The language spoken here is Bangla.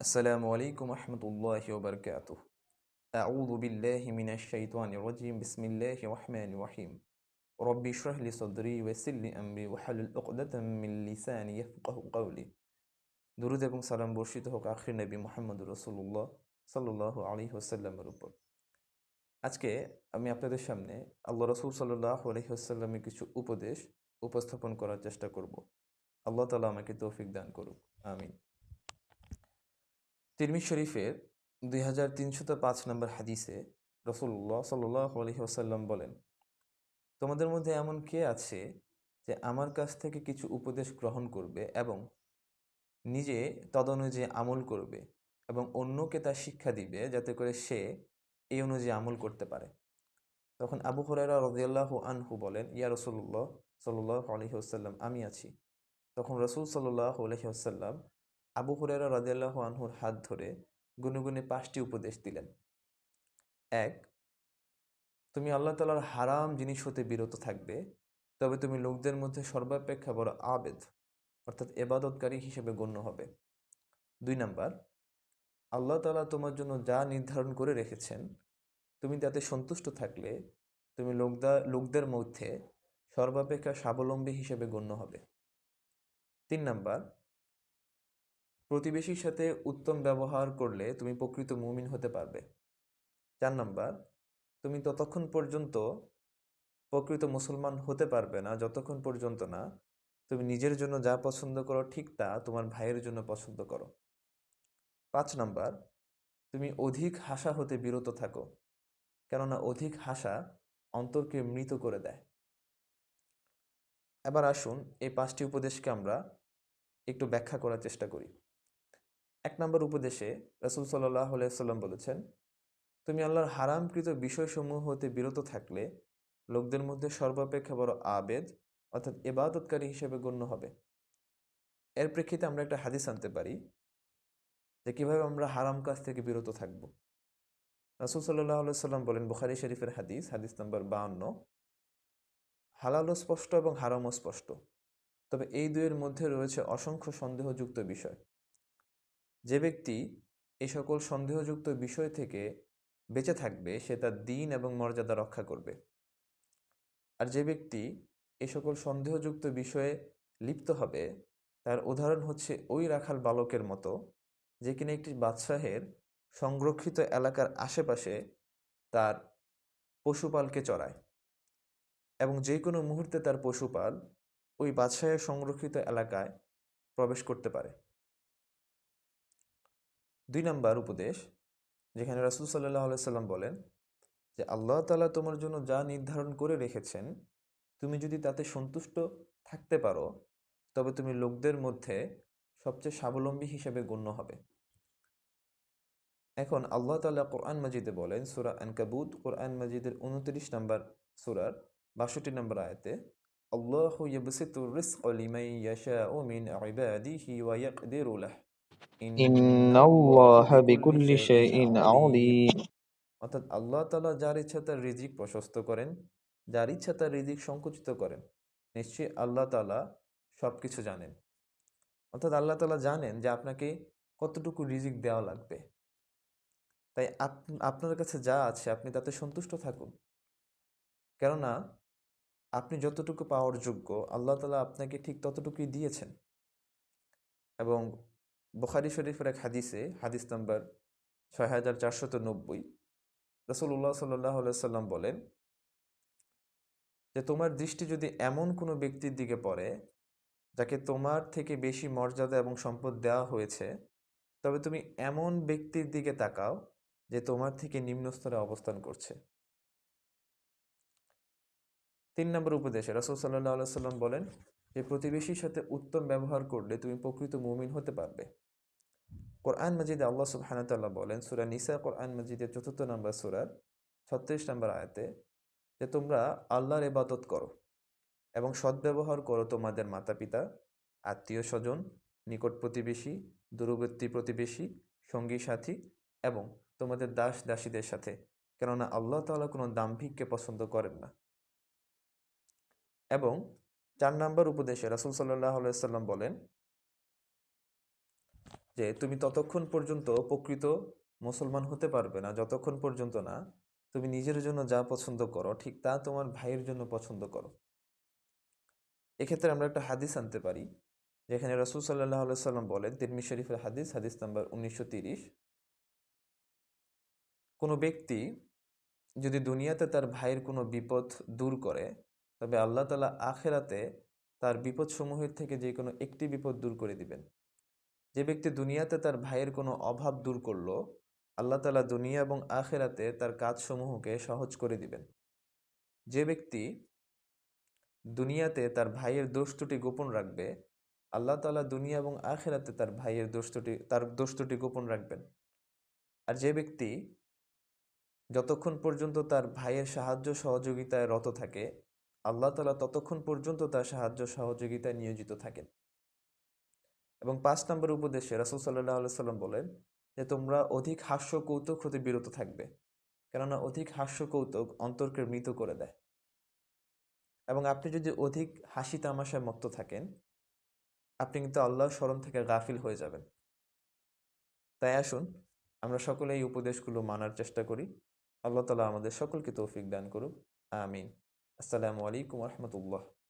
السلام عليكم ورحمة الله وبركاته. أعوذ بالله من الشيطان الرجيم. بسم الله الرحمن الرحيم. ربي اشرح لي صدري ويسر لي أمري واحلل عقدة من লিসানি ইয়াফকাহু قولي. দুরূদ এবং সালাম বর্ষিত হোক আখির নবী মুহাম্মদুর রাসূলুল্লাহ সাল্লাল্লাহু আলাইহি ওয়াসাল্লামের উপর। আজকে আমি আপনাদের সামনে আল্লাহ রাসূল সাল্লাল্লাহু আলাইহি ওয়াসাল্লামের কিছু উপদেশ উপস্থাপন করার চেষ্টা করব। আল্লাহ তাআলা আমাকে তৌফিক দান করুক, আমিন। তিরমিজি শরীফের 2305 নম্বর হাদিসে রাসূলুল্লাহ সাল্লাল্লাহু আলাইহি ওয়াসাল্লাম বলেন, তোমাদের মধ্যে এমন কে আছে যে আমার কাছ থেকে কিছু উপদেশ গ্রহণ করবে এবং নিজে তদনুযায়ী আমল করবে এবং অন্যকে তা শিক্ষা দিবে যাতে করে সে এই অনুযায়ী আমল করতে পারে। তখন আবু হুরায়রা রাদিয়াল্লাহু আনহু বলেন, ইয়া রাসূলুল্লাহ সাল্লাল্লাহু আলাইহি ওয়াসাল্লাম, আমি আছি। তখন রাসূল সাল্লাল্লাহু আলাইহি ওয়াসাল্লাম আবু হুরায়রা রাদিয়াল্লাহু আনহুর হাত ধরে গুনে গুনে 5টি উপদেশ দিলেন। 1, তুমি আল্লাহ তাআলার হারাম জিনিস হতে বিরত থাকবে, তবে তুমি লোকদের মধ্যে সর্বাপেক্ষা বড় আবেদ অর্থাৎ এবাদতকারী হিসেবে গণ্য হবে। 2 নাম্বার, আল্লাহ তাআলা তোমার জন্য যা নির্ধারণ করে রেখেছেন তুমি তাতে সন্তুষ্ট থাকলে তুমি লোকদের মধ্যে সর্বাপেক্ষা স্বাবলম্বী হিসেবে গণ্য হবে। 3 নাম্বার, প্রতিবেশীর সাথে উত্তম ব্যবহার করলে তুমি প্রকৃত মুমিন হতে পারবে। 4 নাম্বার, তুমি ততক্ষণ পর্যন্ত প্রকৃত মুসলমান হতে পারবে না যতক্ষণ পর্যন্ত না তুমি নিজের জন্য যা পছন্দ করো ঠিক তা তোমার ভাইয়ের জন্য পছন্দ করো। 5 নাম্বার, তুমি অধিক হাসা হতে বিরত থাকো, কেননা অধিক হাসা অন্তরকে মৃত করে দেয়। এবার আসুন এই 5টি উপদেশকে আমরা একটু ব্যাখ্যা করার চেষ্টা করি। 1 নম্বর উপদেশে রাসূল সাল্লাল্লাহু আলাইহি ওয়াসাল্লাম বলেছেন, তুমি আল্লাহর হারামকৃত বিষয়সমূহ হতে বিরত থাকলে লোকদের মধ্যে সর্বাপেক্ষা বড় আবেদ অর্থাৎ ইবাদতকারী হিসেবে গণ্য হবে। এর প্রেক্ষিতে আমরা একটা হাদিস আনতে পারি যে কিভাবে আমরা হারাম কাজ থেকে বিরত থাকব। রাসূল সাল্লাল্লাহু আলাইহি ওয়াসাল্লাম বলেন, বুখারী শরীফের হাদিস, হাদিস নম্বর 52, হালালও স্পষ্ট এবং হারামও স্পষ্ট, তবে এই দুইয়ের মধ্যে রয়েছে অসংখ্য সন্দেহযুক্ত বিষয়। যে ব্যক্তি এই সকল সন্দেহযুক্ত বিষয় থেকে বেঁচে থাকবে সে তার দ্বীন এবং মর্যাদা রক্ষা করবে। আর যে ব্যক্তি এ সকল সন্দেহযুক্ত বিষয়ে লিপ্ত হবে তার উদাহরণ হচ্ছে ওই রাখাল বালকের মতো যে কিনা একটি বাদশাহের সংরক্ষিত এলাকার আশেপাশে তার পশুপালকে চড়ায় এবং যে কোনো মুহূর্তে তার পশুপাল ওই বাদশাহের সংরক্ষিত এলাকায় প্রবেশ করতে পারে। 2 নম্বর উপদেশ, যেখানে রাসূল সাল্লাল্লাহু আলাইহি সাল্লাম বলেন যে আল্লাহ তাআলা তোমার জন্য যা নির্ধারণ করে রেখেছেন তুমি যদি তাতে সন্তুষ্ট থাকতে পারো তবে তুমি লোকদের মধ্যে সবচেয়ে স্বাবলম্বী হিসেবে গণ্য হবে। এখন আল্লাহ তাআলা কোরআন মাজিদে বলেন, সূরা আনকাবুত কোরআন মাজিদের 29 নম্বর সূরার 62 নম্বর আয়াতে, আল্লাহু ইয়াবসিতুর রিজকা লিমান ইয়াশাউ মিন ইবাদিহি ওয়া ইয়াকদিরু লাহ ইন্নাল্লাহা ইন্নাল্লাহা বিকুল্লি বিকুল্লি শাইইন শাইইন আলীম। আলীম। অর্থাৎ আল্লাহ তাআলা যার ইচ্ছা তার রিজিক প্রশস্ত করেন, যার ইচ্ছা তার রিজিক সংকুচিত করেন। নিশ্চয়ই আল্লাহ তাআলা সব কিছু জানেন। অর্থাৎ আল্লাহ তাআলা জানেন যে আপনাকে কতটুকু রিজিক দেওয়া লাগবে। তাই আপনার কাছে যা আছে আপনি তাতে সন্তুষ্ট থাকুন, কেননা আপনি যতটুকু পাওয়ার যোগ্য আল্লাহ তাআলা আপনাকে ঠিক ততটুকুই দিয়েছেন। এবং বুখারী শরীফের এক হাদিসে, হাদিস নাম্বার 6490, রাসূলুল্লাহ সাল্লাল্লাহু আলাইহি ওয়াসাল্লাম বলেন যে তোমার দৃষ্টি যদি এমন কোনো ব্যক্তির দিকে পড়ে যাকে তোমার থেকে বেশি মর্যাদা এবং সম্পদ দেওয়া হয়েছে তবে তুমি এমন ব্যক্তির দিকে তাকাও যে তোমার থেকে নিম্ন স্তরে অবস্থান করছে। 3 নম্বর উপদেশে রাসূল সাল্লাল্লাহু আলাইহি ওয়াসাল্লাম বলেন যে প্রতিবেশীর সাথে উত্তম ব্যবহার করলে তুমি প্রকৃত মুমিন হতে পারবে। কোরআন মাজিদে আল্লাহ সুবহানাহু ওয়া তাআলা বলেন, সূরা নিসা কোরআন মাজিদের 4 নম্বর সূরার 36 নম্বর আয়াতে, যে তোমরা আল্লাহর ইবাদত করো এবং সদ্ব্যবহার করো তোমাদের মাতা-পিতা, আত্মীয়-স্বজন, নিকট প্রতিবেশী, দূরবর্তী প্রতিবেশী, সঙ্গী সাথী এবং তোমাদের দাস-দাসীদের সাথে, কেননা আল্লাহ তাআলা কোনো দাম্ভিককে পছন্দ করেন না। এবং 4 নম্বর উপদেশে রাসূল সাল্লাল্লাহু আলাইহি ওয়াসাল্লাম বলেন যে তুমি ততক্ষণ পর্যন্ত প্রকৃত মুসলমান হতে পারবে না যতক্ষণ পর্যন্ত না তুমি নিজের জন্য যা পছন্দ করো ঠিক তা তোমার ভাইয়ের জন্য পছন্দ করো। এক্ষেত্রে আমরা একটা হাদিস আনতে পারি, যেখানে রাসূল সাল্লাল্লাহু আলাইহি সাল্লাম বলেন, তিরমিজি শরীফের হাদিস, হাদিস নাম্বার 1930, কোনো ব্যক্তি যদি দুনিয়াতে তার ভাইয়ের কোনো বিপদ দূর করে, তবে আল্লাহ তাআলা আখিরাতে তার বিপদসমূহের থেকে যে কোনো একটি বিপদ দূর করে দিবেন। যে ব্যক্তি দুনিয়াতে তার ভাইয়ের কোনো অভাব দূর করলো, আল্লাহ তাআলা দুনিয়া এবং আখিরাতে তার কাজসমূহকে সহজ করে দিবেন। যে ব্যক্তি দুনিয়াতে তার ভাইয়ের দোষ ত্রুটি গোপন রাখবে, আল্লাহ তাআলা দুনিয়া এবং আখিরাতে তার দোষ ত্রুটি গোপন রাখবেন। আর যে ব্যক্তি যতক্ষণ পর্যন্ত তার ভাইয়ের সাহায্য সহযোগিতায় রত থাকে, আল্লাহ তাআলা ততক্ষণ পর্যন্ত তার সাহায্য সহযোগিতায় নিয়োজিত থাকেন। এবং ৫ নম্বর উপদেশে রাসূল সাল্লাল্লাহু আলাইহি সাল্লাম বলেন যে তোমরা অধিক হাস্য কৌতুক হতে বিরত থাকবে, কেননা অধিক হাস্য কৌতুক অন্তরকে মৃত করে দেয়। এবং আপনি যদি অধিক হাসি তামাশায় মত্ত থাকেন, আপনি কিন্তু আল্লাহর স্মরণ থেকে গাফিল হয়ে যাবেন। তাই আসুন আমরা সকলে এই উপদেশগুলো মানার চেষ্টা করি। আল্লাহ তাআলা আমাদের সকলকে তৌফিক দান করুক। আমিন। আসসালামু আলাইকুম ওয়া রাহমাতুল্লাহ।